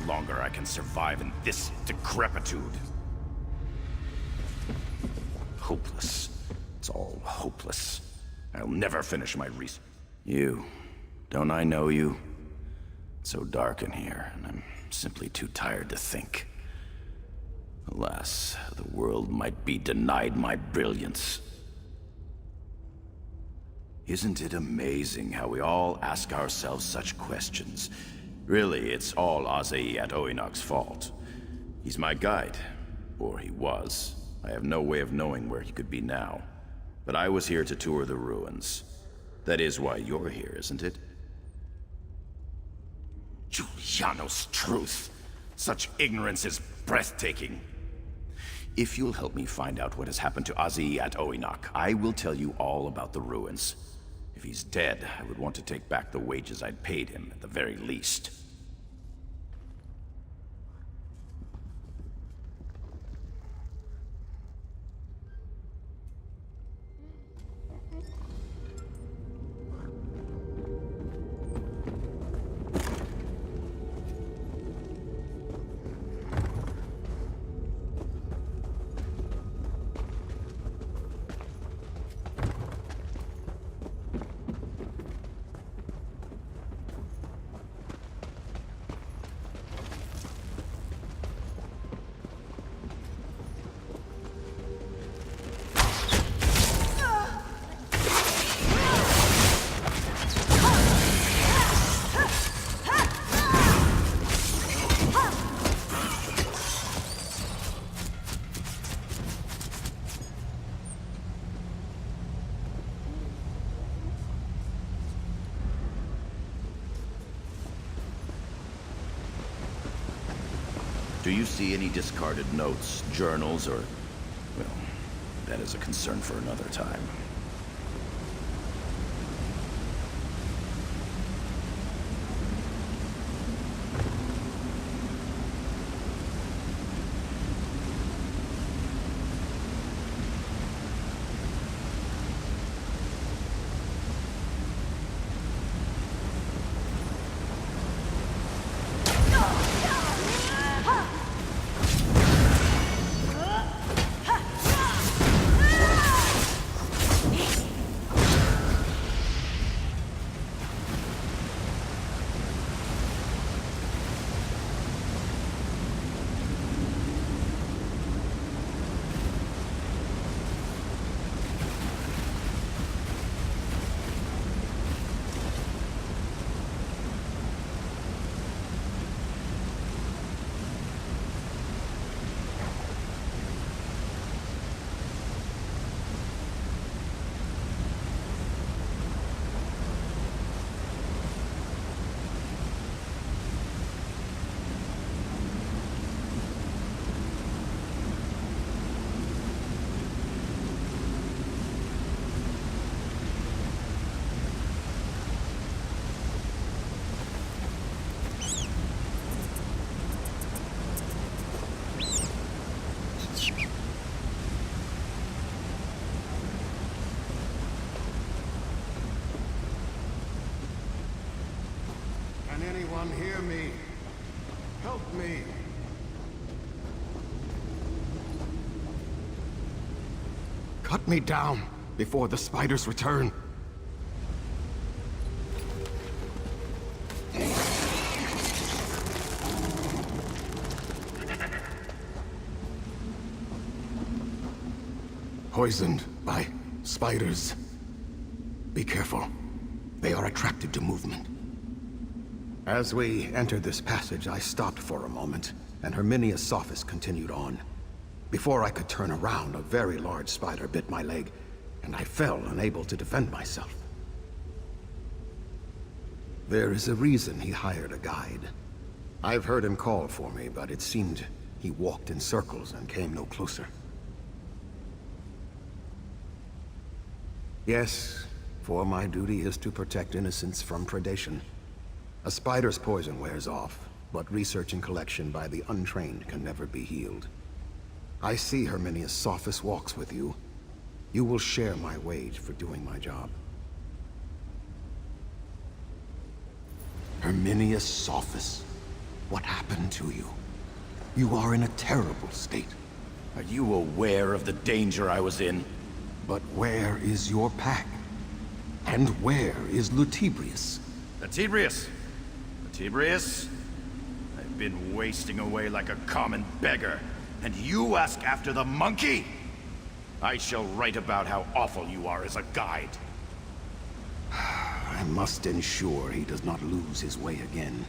longer I can survive in this decrepitude. Hopeless. It's all hopeless. I'll never finish my research. You. Don't I know you? It's so dark in here, and I'm simply too tired to think. Alas, the world might be denied my brilliance. Isn't it amazing how we all ask ourselves such questions? Really, it's all Azai Oinok's fault. He's my guide. Or he was. I have no way of knowing where he could be now. But I was here to tour the ruins. That is why you're here, isn't it? Giuliano's truth. Such ignorance is breathtaking. If you'll help me find out what has happened to Azai Oinok, I will tell you all about the ruins. If he's dead, I would want to take back the wages I'd paid him, at the very least. Do you see any discarded notes, journals, or... well, that is a concern for another time. Anyone hear me? Help me! Cut me down before the spiders return. Poisoned by spiders. Be careful. They are attracted to movement. As we entered this passage, I stopped for a moment, and Herminia's sophist continued on. Before I could turn around, a very large spider bit my leg, and I fell, unable to defend myself. There is a reason he hired a guide. I've heard him call for me, but it seemed he walked in circles and came no closer. Yes, for my duty is to protect innocents from predation. A spider's poison wears off, but research and collection by the untrained can never be healed. I see Herminia's sophist walks with you. You will share my wage for doing my job. Herminia's sophist? What happened to you? You are in a terrible state. Are you aware of the danger I was in? But where is your pack? And where is Lutebrius? Latiberius! Latiberius? I've been wasting away like a common beggar, and you ask after the monkey? I shall write about how awful you are as a guide. I must ensure he does not lose his way again.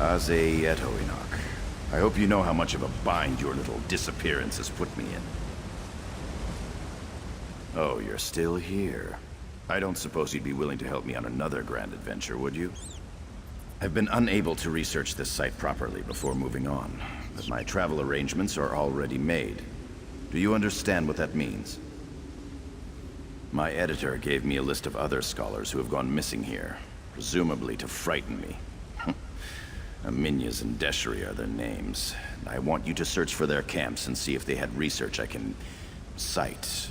Aze et Oinok. I hope you know how much of a bind your little disappearance has put me in. Oh, you're still here. I don't suppose you'd be willing to help me on another grand adventure, would you? I've been unable to research this site properly before moving on, but my travel arrangements are already made. Do you understand what that means? My editor gave me a list of other scholars who have gone missing here, presumably to frighten me. Aminyas and Deshri are their names. I want you to search for their camps and see if they had research I can cite.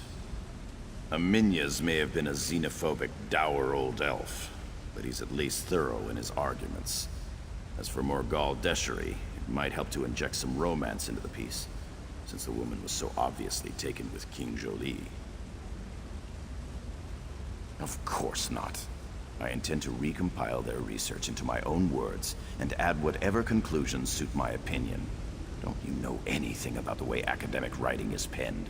Aminyas may have been a xenophobic, dour old elf, but he's at least thorough in his arguments. As for Morgal Deshri, it might help to inject some romance into the piece, since the woman was so obviously taken with King Jolie. Of course not. I intend to recompile their research into my own words and add whatever conclusions suit my opinion. Don't you know anything about the way academic writing is penned?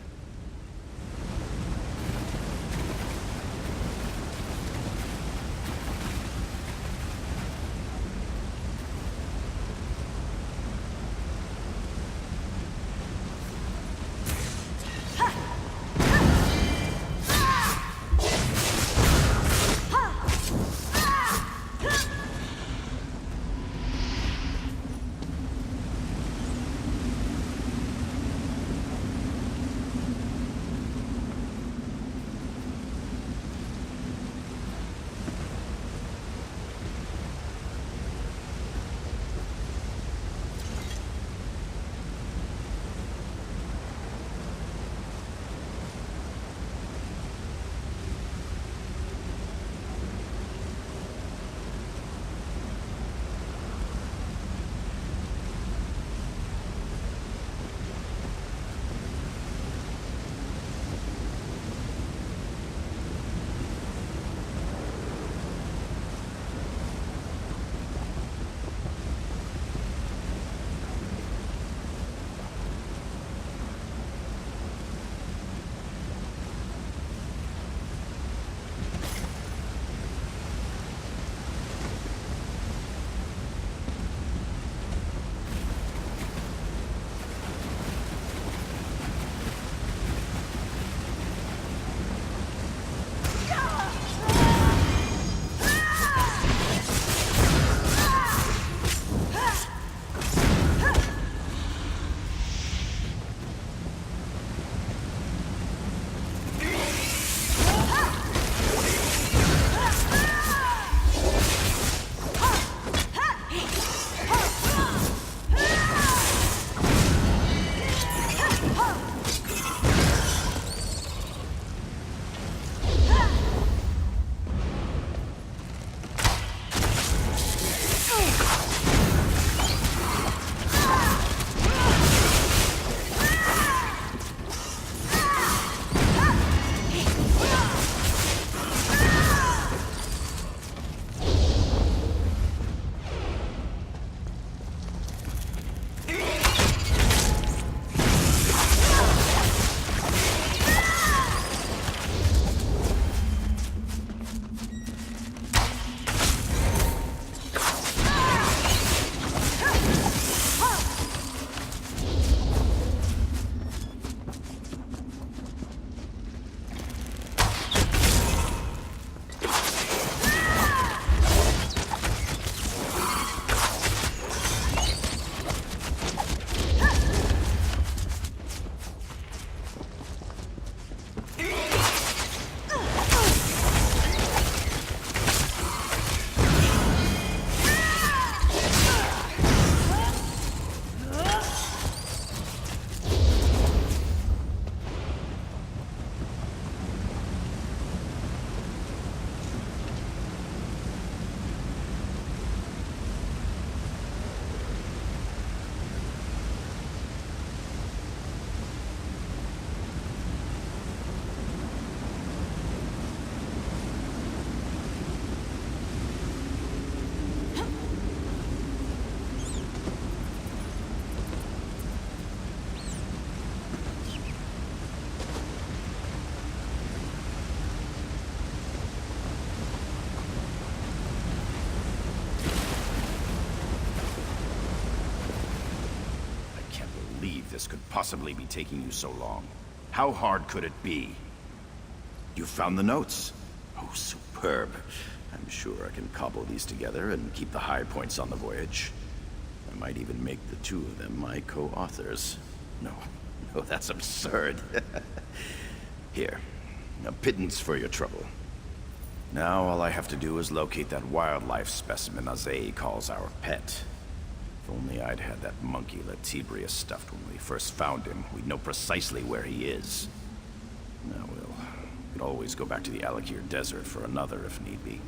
think this could possibly be taking you so long? How hard could it be? You found the notes? Oh, superb. I'm sure I can cobble these together and keep the high points on the voyage. I might even make the two of them my co-authors. No, that's absurd. Here, a pittance for your trouble. Now all I have to do is locate that wildlife specimen Azei calls our pet. If only I'd had that monkey Latibrius stuffed when we first found him, we'd know precisely where he is. Now we could always go back to the Alakir Desert for another if need be.